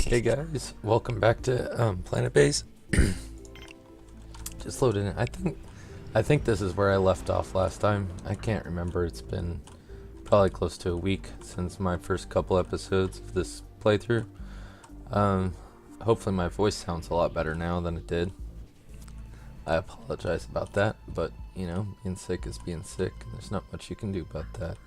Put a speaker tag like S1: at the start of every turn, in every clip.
S1: Hey guys, welcome back to Planetbase. Just loaded in. I think this is where I left off last time. I can't remember. It's been probably close to a week since my first couple episodes of this playthrough. Hopefully my voice sounds a lot better now than it did. I apologize about that, but you know, being sick is being sick, and there's not much you can do about that.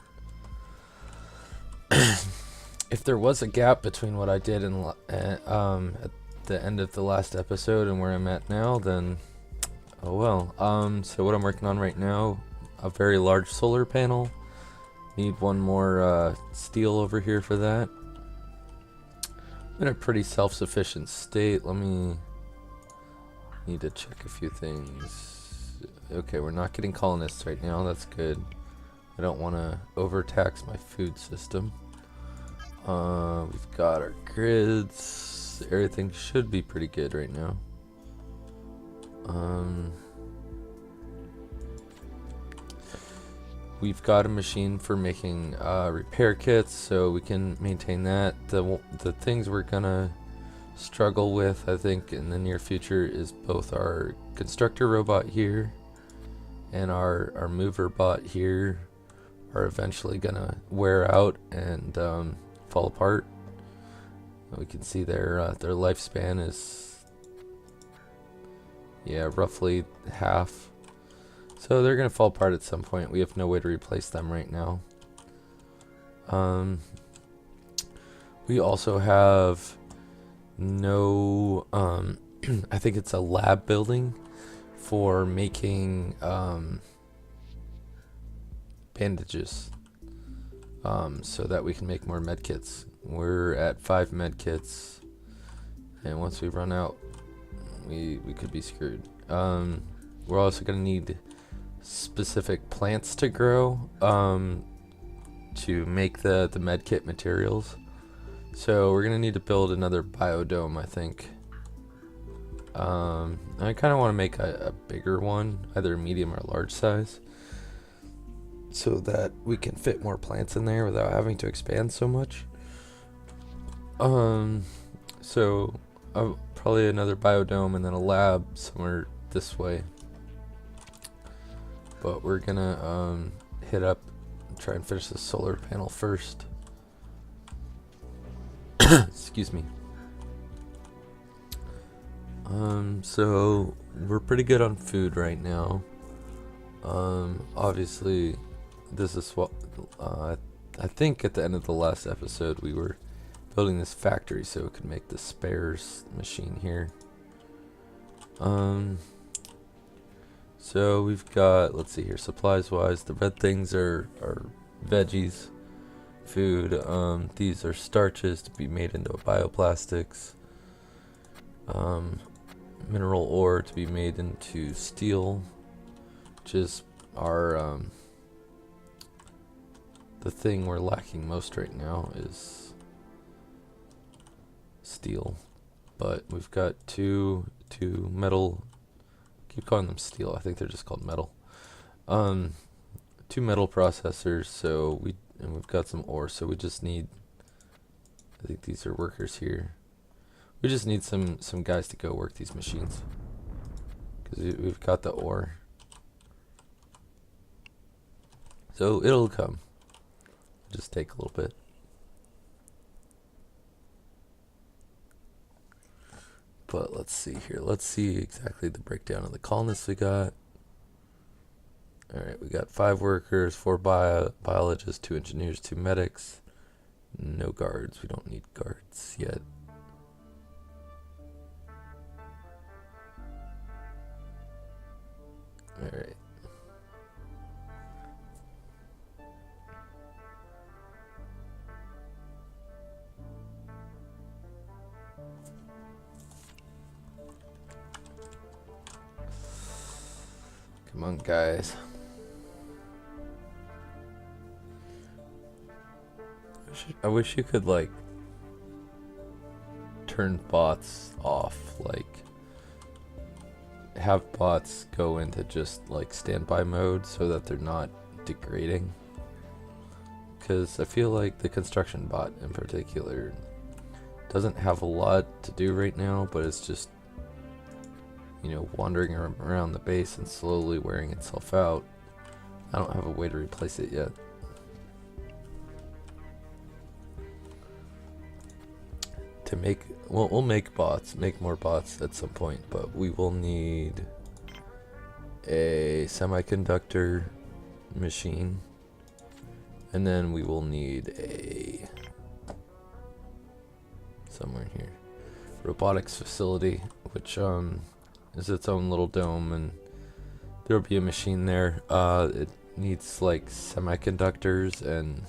S1: If there was a gap between what I did at the end of the last episode and where I'm at now, then oh well. So what I'm working on right now, a very large solar panel. Need one more steel over here for that. I'm in a pretty self-sufficient state. Need to check a few things. Okay, we're not getting colonists right now. That's good. I don't want to overtax my food system. We've got our grids. Everything should be pretty good right now. We've got a machine for making repair kits, so we can maintain that. The things we're gonna struggle with, I think, in the near future is both our constructor robot here and our mover bot here are eventually gonna wear out and fall apart. We can see their lifespan is roughly half. So they're gonna fall apart at some point. We have no way to replace them right now. We also have no I think it's a lab building for making bandages. So that we can make more med kits. We're at 5 med kits, and once we run out, we could be screwed. We're also gonna need specific plants to grow to make the med kit materials. So we're gonna need to build another biodome, I think. I kind of want to make a bigger one, either medium or large size, so that we can fit more plants in there without having to expand so much. So probably another biodome and then a lab somewhere this way. But we're gonna hit up and try and finish the solar panel first. Excuse me. So we're pretty good on food right now. Obviously, this is what I think at the end of the last episode we were building this factory so we could make the spares machine here. So we've got, let's see here, supplies wise, the red things are veggies, food. These are starches to be made into bioplastics. Mineral ore to be made into steel, which is our the thing we're lacking most right now is steel. But we've got two metal, keep calling them steel, I think they're just called metal. 2 metal processors, so we've got some ore, so we just need, I think these are workers here. We just need some guys to go work these machines, because we've got the ore. So it'll come. Just take a little bit. But let's see here. Let's see exactly the breakdown of the colonists we got. Alright, we got 5 workers, 4 biologists, 2 engineers, 2 medics. No guards. We don't need guards yet. Alright. Come on, guys. I wish you could, like, turn bots off, like have bots go into just like standby mode so that they're not degrading. Because I feel like the construction bot in particular doesn't have a lot to do right now, but it's just, you know, wandering around the base and slowly wearing itself out. I don't have a way to replace it yet. To make, well, we'll make more bots at some point, but we will need a semiconductor machine, and then we will need a, somewhere here, robotics facility, which is its own little dome, and there'll be a machine there. It needs like semiconductors and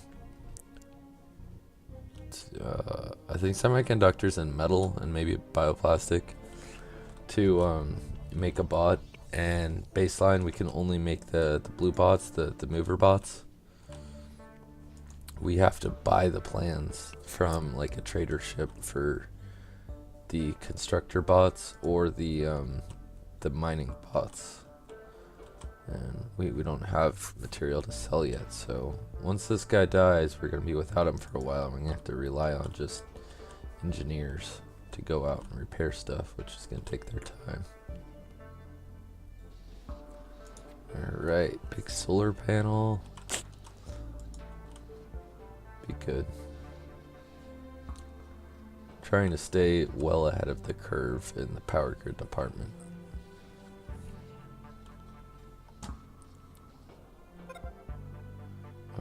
S1: I think semiconductors and metal and maybe bioplastic to make a bot. And baseline, we can only make the blue bots, the mover bots. We have to buy the plans from like a trader ship for the constructor bots or the mining bots. And we don't have material to sell yet, so once this guy dies, we're going to be without him for a while. We're going to have to rely on just engineers to go out and repair stuff, which is going to take their time. Alright, big solar panel. Be good. Trying to stay well ahead of the curve in the power grid department.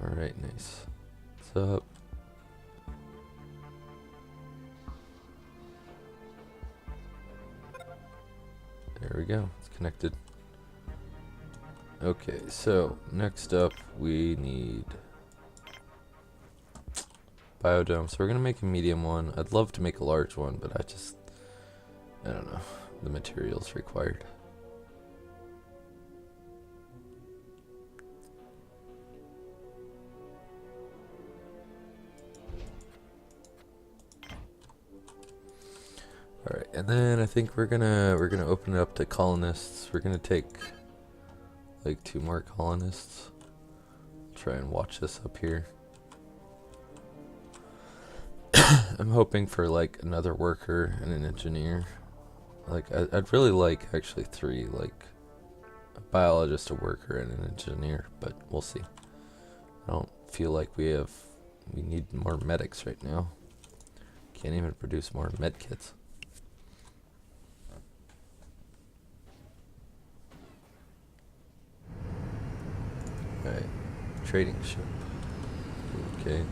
S1: Alright, nice. What's up? There we go, it's connected. Okay, so next up we need biodome. So we're gonna make a medium one. I'd love to make a large one, but I don't know, the materials required. Alright, and then I think we're gonna open it up to colonists. We're gonna take like 2 more colonists. Try and watch this up here. I'm hoping for like another worker and an engineer. Like I'd really like actually 3, like a biologist, a worker, and an engineer, but we'll see. I don't feel like we need more medics right now. Can't even produce more med kits. Alright, trading ship. Okay.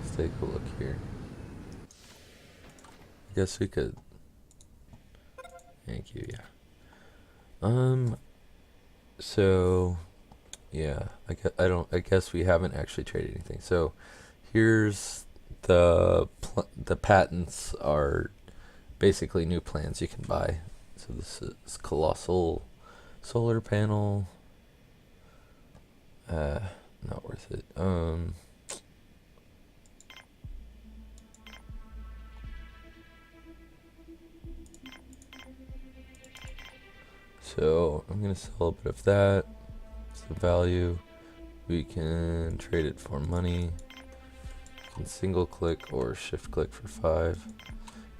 S1: Let's take a look here. I guess we could. Thank you, yeah. So yeah, I guess we haven't actually traded anything. So here's the patents are basically new plans you can buy. So this is colossal solar panel. Not worth it. So I'm gonna sell a bit of that. It's the value. We can trade it for money. You can single click or shift click for 5.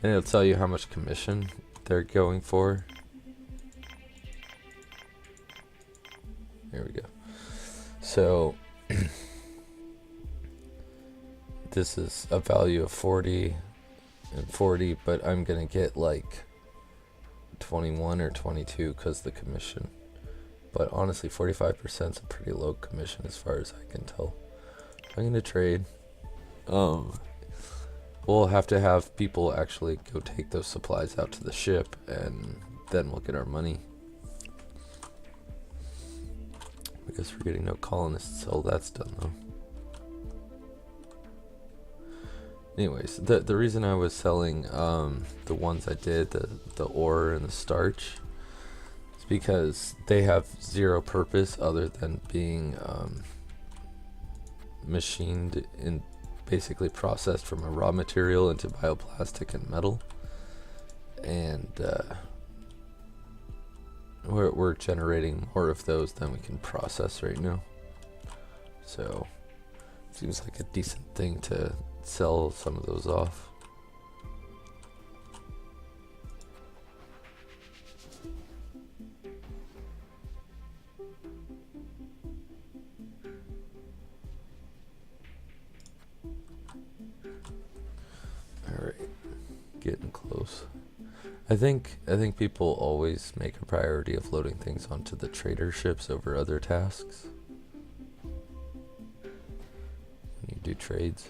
S1: And it'll tell you how much commission they're going for. There we go. So this is a value of 40 and 40, but I'm gonna get like 21 or 22 because the commission. But honestly, 45% is a pretty low commission as far as I can tell. I'm gonna trade. We'll have to have people actually go take those supplies out to the ship, and then we'll get our money. I guess we're getting no colonists, so that's done though. Anyways, the reason I was selling the ones I did, the ore and the starch, is because they have 0 purpose other than being machined and basically processed from a raw material into bioplastic and metal. And we're generating more of those than we can process right now. So seems like a decent thing to sell some of those off. I think people always make a priority of loading things onto the trader ships over other tasks when you do trades.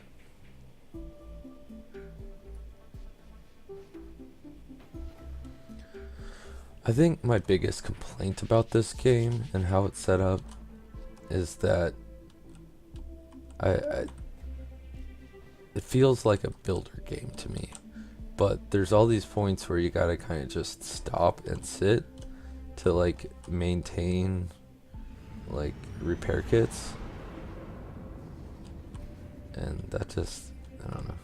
S1: I think my biggest complaint about this game and how it's set up is that I it feels like a builder game to me. But there's all these points where you gotta kind of just stop and sit to like maintain like repair kits, and that just, I don't know.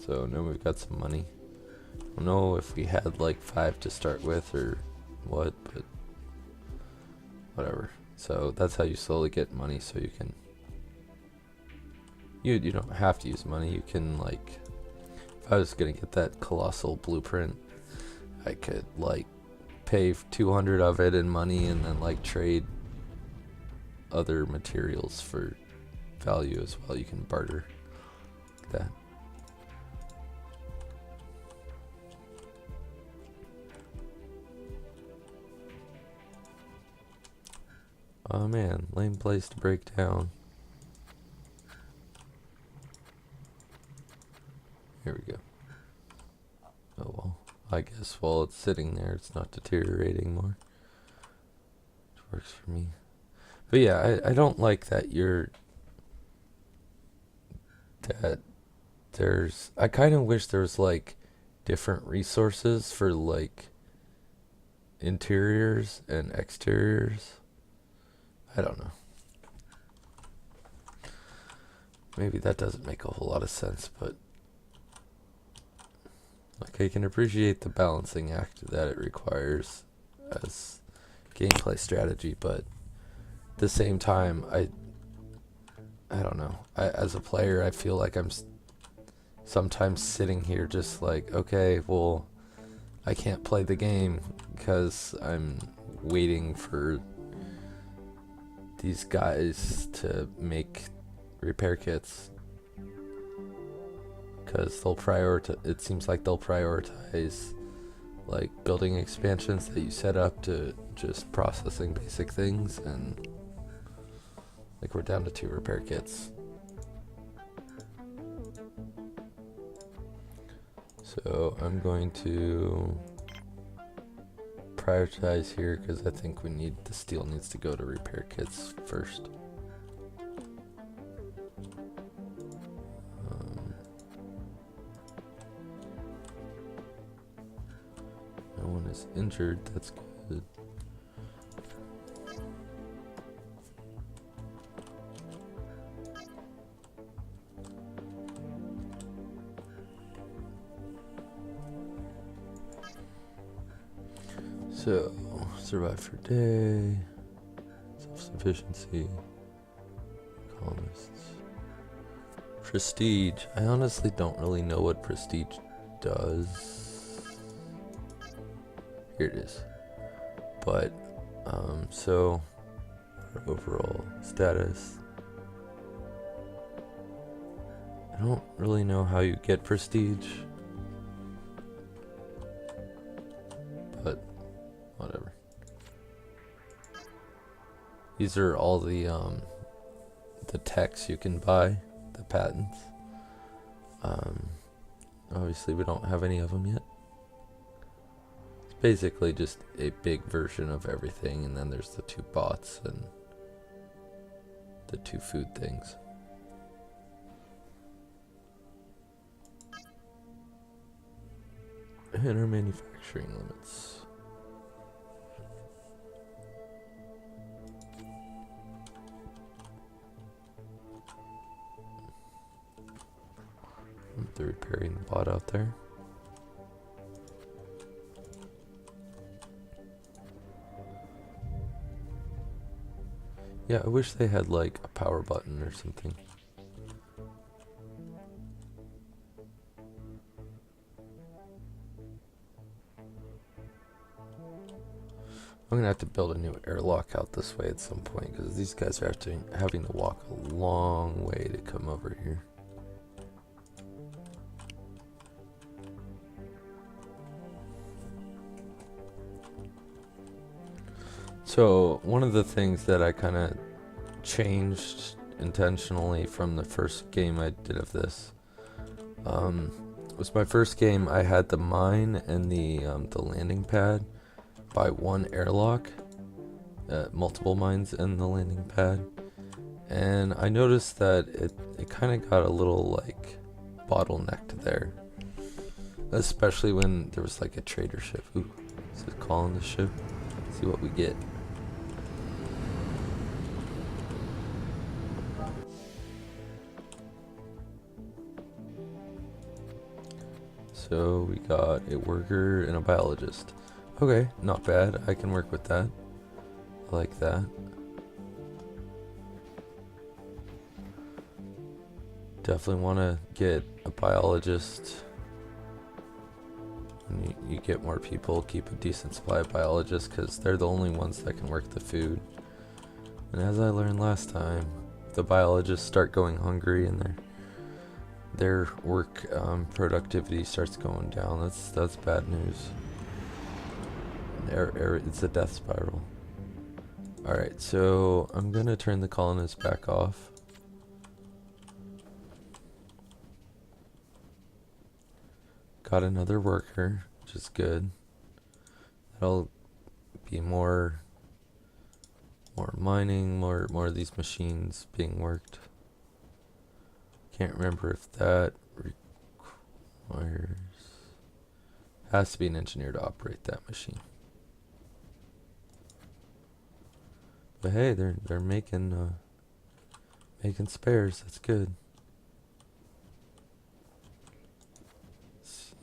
S1: So now we've got some money. I don't know if we had like 5 to start with or what, but whatever. So that's how you slowly get money, so you can you don't have to use money. You can, like, if I was gonna get that colossal blueprint, I could like pay 200 of it in money and then like trade other materials for value as well. You can barter like that. Oh man, lame place to break down. Here we go. Oh well, I guess while it's sitting there, it's not deteriorating more. Which works for me. But yeah, I don't like that I kind of wish there was like different resources for like interiors and exteriors. I don't know. Maybe that doesn't make a whole lot of sense, but like I can appreciate the balancing act that it requires as gameplay strategy, but at the same time, I don't know. As a player, I feel like I'm sometimes sitting here just like, okay, well, I can't play the game because I'm waiting for these guys to make repair kits, because it seems like they'll prioritize like building expansions that you set up to just processing basic things, and like we're down to 2 repair kits. So I'm going to prioritize here because I think the steel needs to go to repair kits first. No one is injured, that's good. So, survive for day, self-sufficiency, colonists, prestige. I honestly don't really know what prestige does. Here it is. But, so, our overall status. I don't really know how you get prestige, but whatever. These are all the techs you can buy, the patents. Obviously we don't have any of them yet. It's basically just a big version of everything, and then there's the 2 bots and the 2 food things. And our manufacturing limits. They're repairing the bot out there. Yeah, I wish they had like a power button or something. I'm gonna have to build a new airlock out this way at some point, because these guys are having to walk a long way to come over here. So one of the things that I kind of changed intentionally from the first game I did of this was my first game. I had the mine and the landing pad by one airlock, multiple mines in the landing pad, and I noticed that it kind of got a little like bottlenecked there, especially when there was like a trader ship. Ooh, is it calling the ship? See what we get. So we got a worker and a biologist. Okay, not bad. I can work with that. I like that. Definitely want to get a biologist. And you get more people, keep a decent supply of biologists, because they're the only ones that can work the food. And as I learned last time, the biologists start going hungry and their work productivity starts going down. That's bad news. It's a death spiral. Alright, so I'm gonna turn the colonists back off. Got another worker, which is good. That'll be more mining, more of these machines being worked. Can't remember if that requires... Has to be an engineer to operate that machine. But hey, they're making spares. That's good.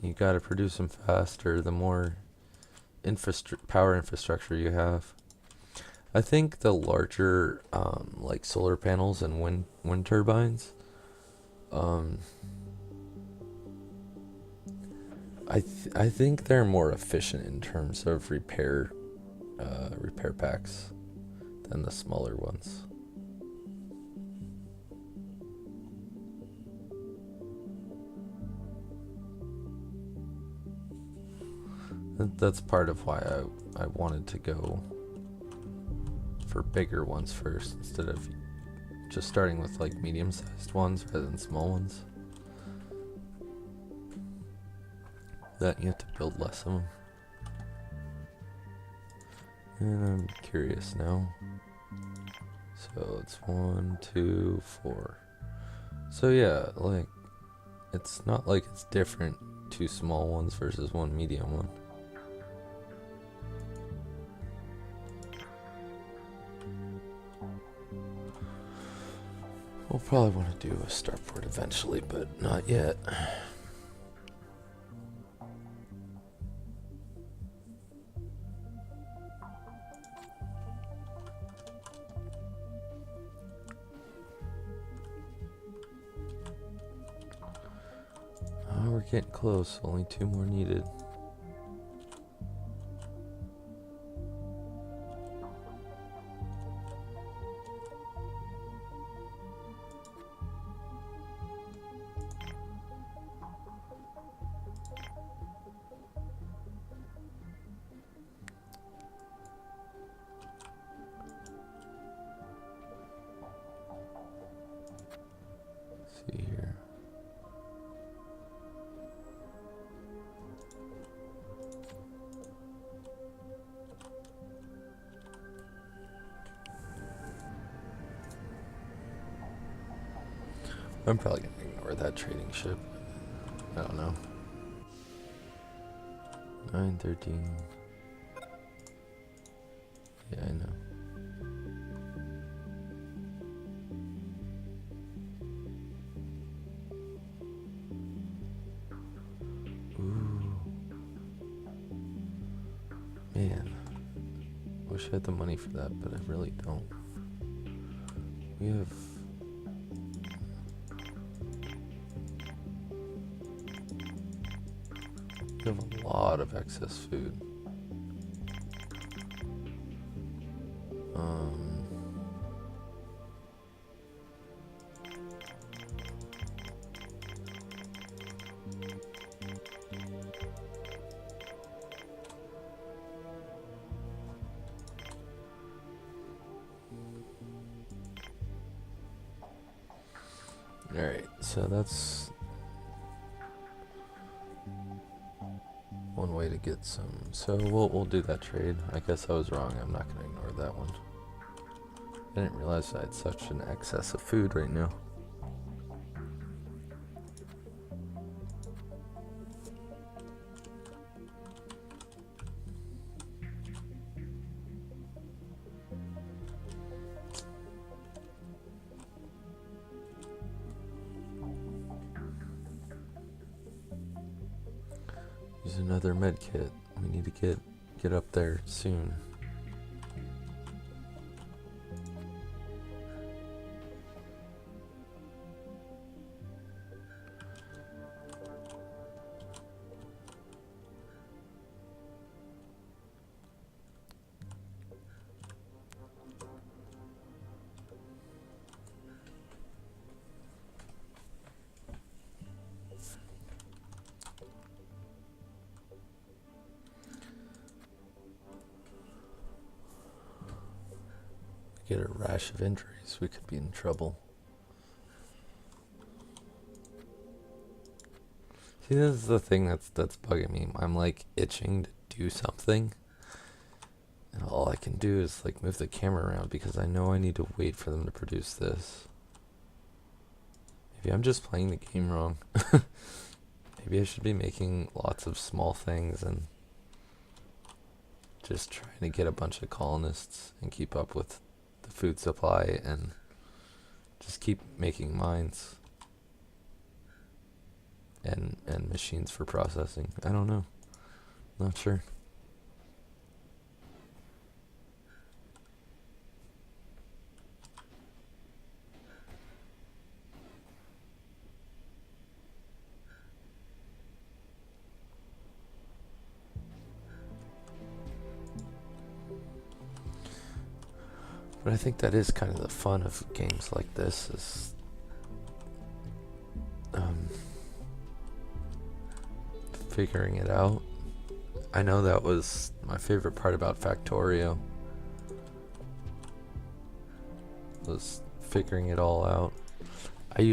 S1: You gotta produce them faster. The more power infrastructure you have. I think the larger like solar panels and wind turbines. I think they're more efficient in terms of repair packs than the smaller ones. That's part of why I wanted to go for bigger ones first instead of just starting with like medium-sized ones rather than small ones. That you have to build less of them. And I'm curious now. So it's 1, 2, 4. So yeah, like it's not like it's different. 2 small ones versus 1 medium one. We'll probably want to do a starport eventually, but not yet. Oh, we're getting close. Only 2 more needed. See here. I'm probably gonna ignore that trading ship. I don't know. 913. Yeah, I know. Ooh. Man. Wish I had the money for that, but I really don't. We have... We have a lot of excess food. Alright, so that's one way to get some. So we'll do that trade. I guess I was wrong. I'm not going to ignore that one. I didn't realize I had such an excess of food right now. Use another med kit. We need to get up there soon. Get a rash of injuries, we could be in trouble. See, this is the thing that's bugging me. I'm like itching to do something, and all I can do is like move the camera around because I know I need to wait for them to produce this. Maybe I'm just playing the game wrong. Maybe I should be making lots of small things and just trying to get a bunch of colonists and keep up with the food supply and just keep making mines and machines for processing. I don't know. Not sure. But I think that is kind of the fun of games like this, is figuring it out. I know that was my favorite part about Factorio, was figuring it all out. I'd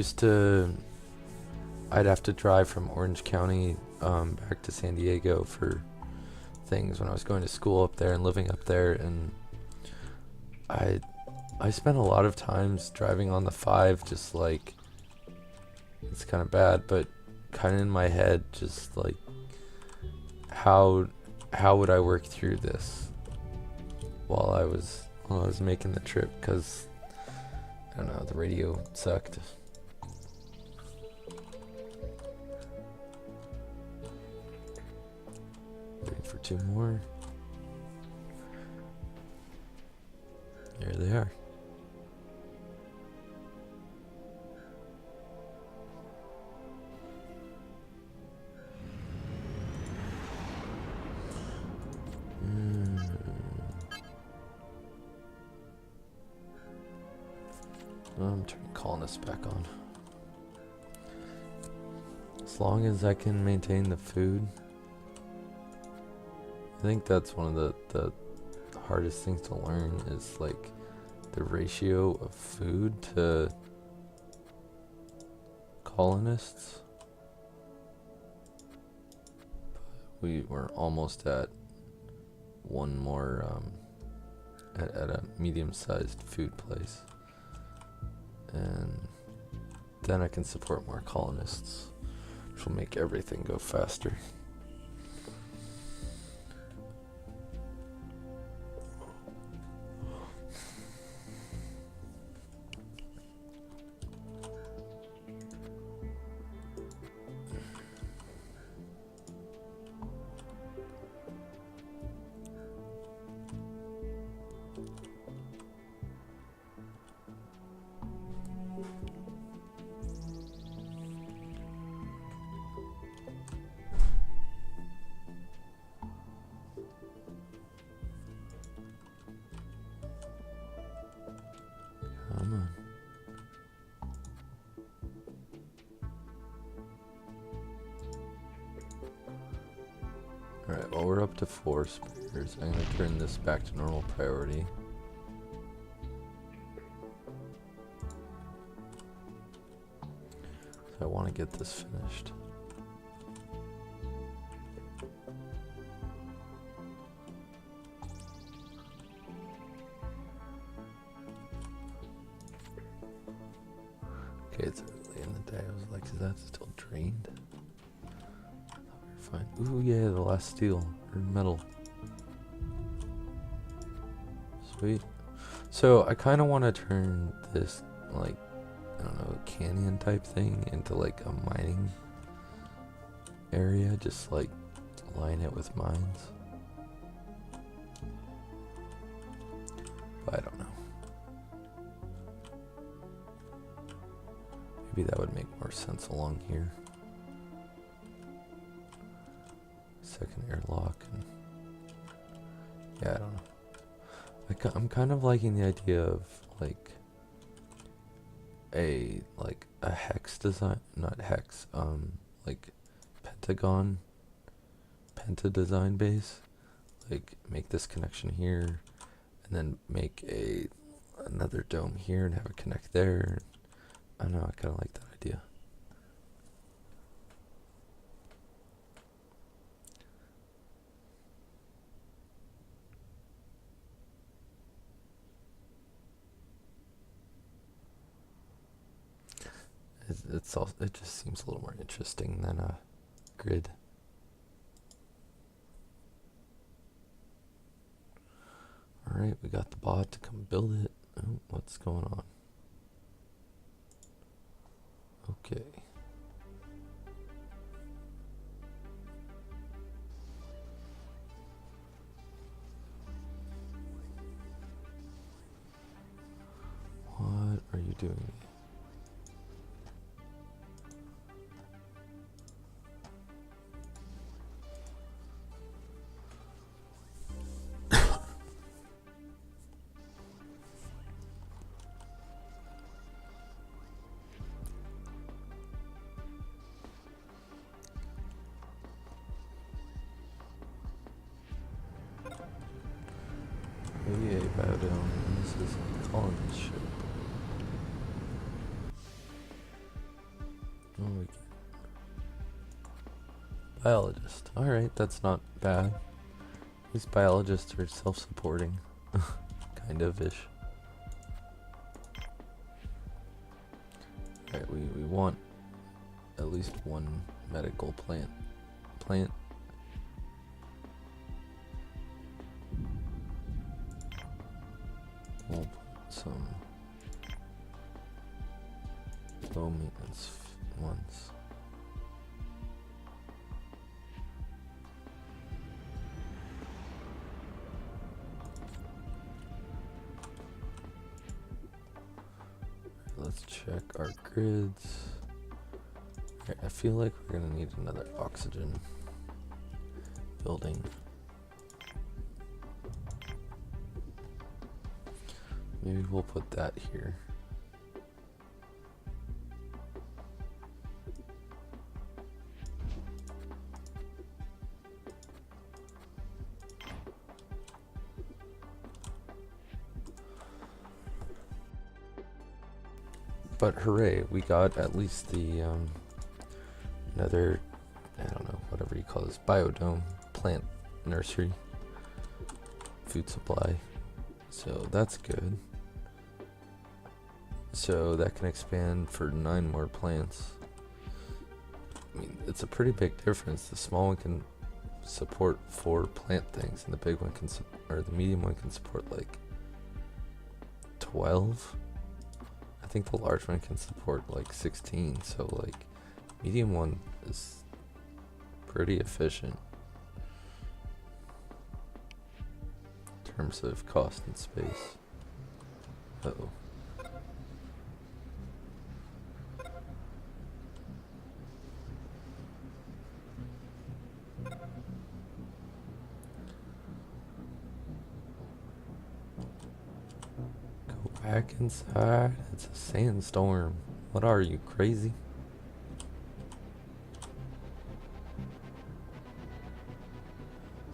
S1: have to drive from Orange County back to San Diego for things when I was going to school up there and living up there, and I spent a lot of times driving on the 5, just like, it's kind of bad, but kind of in my head, just like, how would I work through this while I was making the trip, because I don't know, the radio sucked. Waiting for 2 more. Here they are. I'm turning colonists back on. As long as I can maintain the food. I think that's one of the hardest things to learn, is like the ratio of food to colonists. But we were almost at one more at a medium-sized food place, and then I can support more colonists, which will make everything go faster. Come on. Alright, well, we're up to 4 spears. I'm going to turn this back to normal priority. I want to get this finished. Okay, it's early in the day. I was like, is that still drained? I thought we were fine. Ooh, yeah, the last steel or metal. Sweet. So I kind of want to turn this, like, I don't know, canyon type thing into like a mining area. Just like line it with mines. But I don't know. Maybe that would make more sense along here. Second airlock. And yeah, I don't know. I'm kind of liking the idea of like a hex design, not hex, like penta design base. Like make this connection here, and then make another dome here and have it connect there. I don't know, I kind of like that idea. It just seems a little more interesting than a grid. Alright, we got the bot to come build it. Oh, what's going on? Okay. What are you doing? Maybe a biodome. This is a colony ship. Oh, we get biologist. Alright, that's not bad. These biologists are self-supporting. Kind of ish. Alright, we want at least one medical plant. We'll put some low maintenance ones. Let's check our grids. Okay, I feel like we're gonna need another oxygen building. Maybe we'll put that here. But hooray, we got at least the another, I don't know, whatever you call this, biodome, plant nursery, food supply. So that's good. So that can expand for 9 more plants. I mean, it's a pretty big difference. The small one can support 4 plant things, and the big one can, or the medium one can support like 12. I think the large one can support like 16. So like, medium one is pretty efficient in terms of cost and space. Uh-oh. Back inside. It's a sandstorm. What are you, crazy?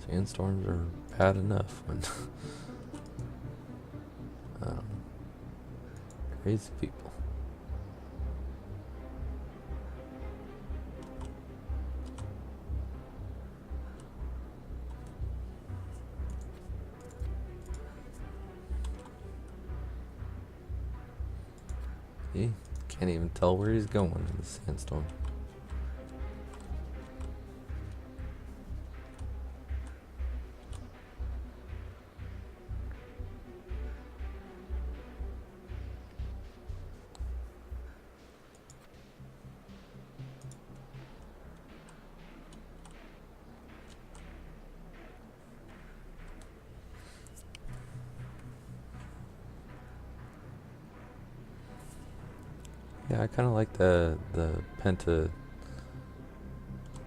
S1: Sandstorms are bad enough when crazy people. Can't even tell where he's going in the sandstorm. Yeah, I kind of like the penta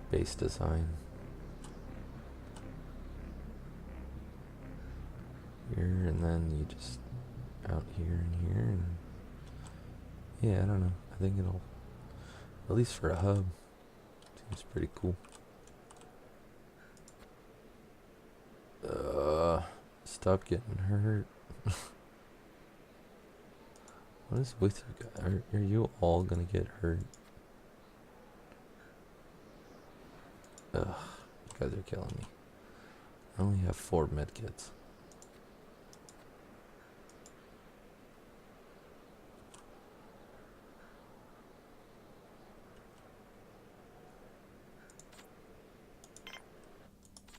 S1: base design. Here and then you just out here and here and yeah, I don't know. I think it'll, at least for a hub, seems pretty cool. Stop getting hurt. What is with you guys? Are you all gonna get hurt? Ugh, you guys are killing me. I only have 4 medkits.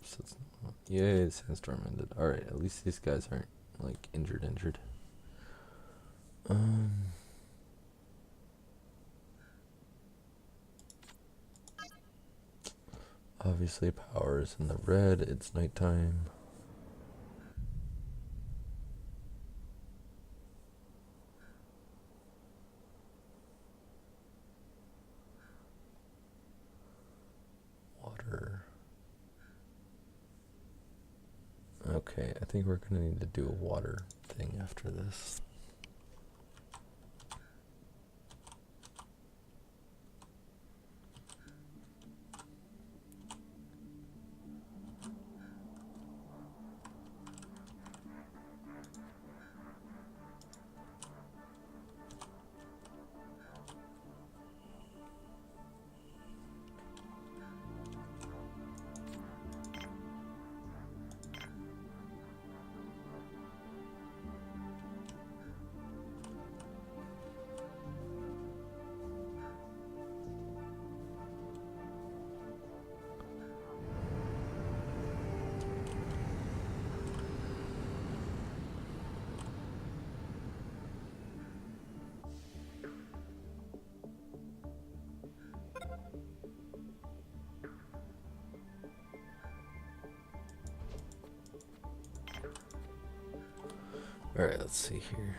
S1: So it's not, yay, the sandstorm ended. Alright, at least these guys aren't like injured. Obviously power is in the red, it's nighttime. Water. Okay, I think we're gonna need to do a water thing after this. Alright, let's see here.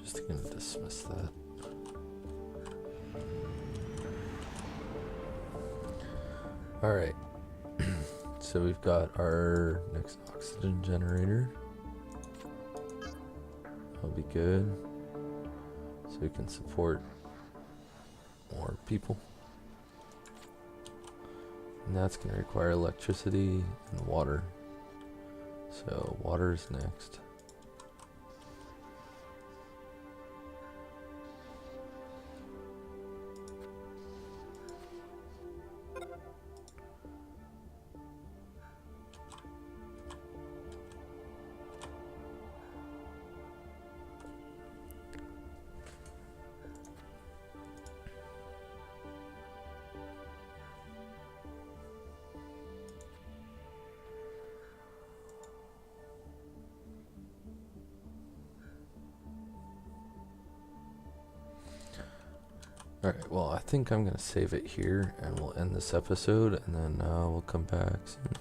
S1: Just gonna dismiss that. Alright. So we've got our next oxygen generator. That'll be good. So we can support more people. And that's going to require electricity and water. So water is next. Alright, well, I think I'm going to save it here and we'll end this episode and then we'll come back soon.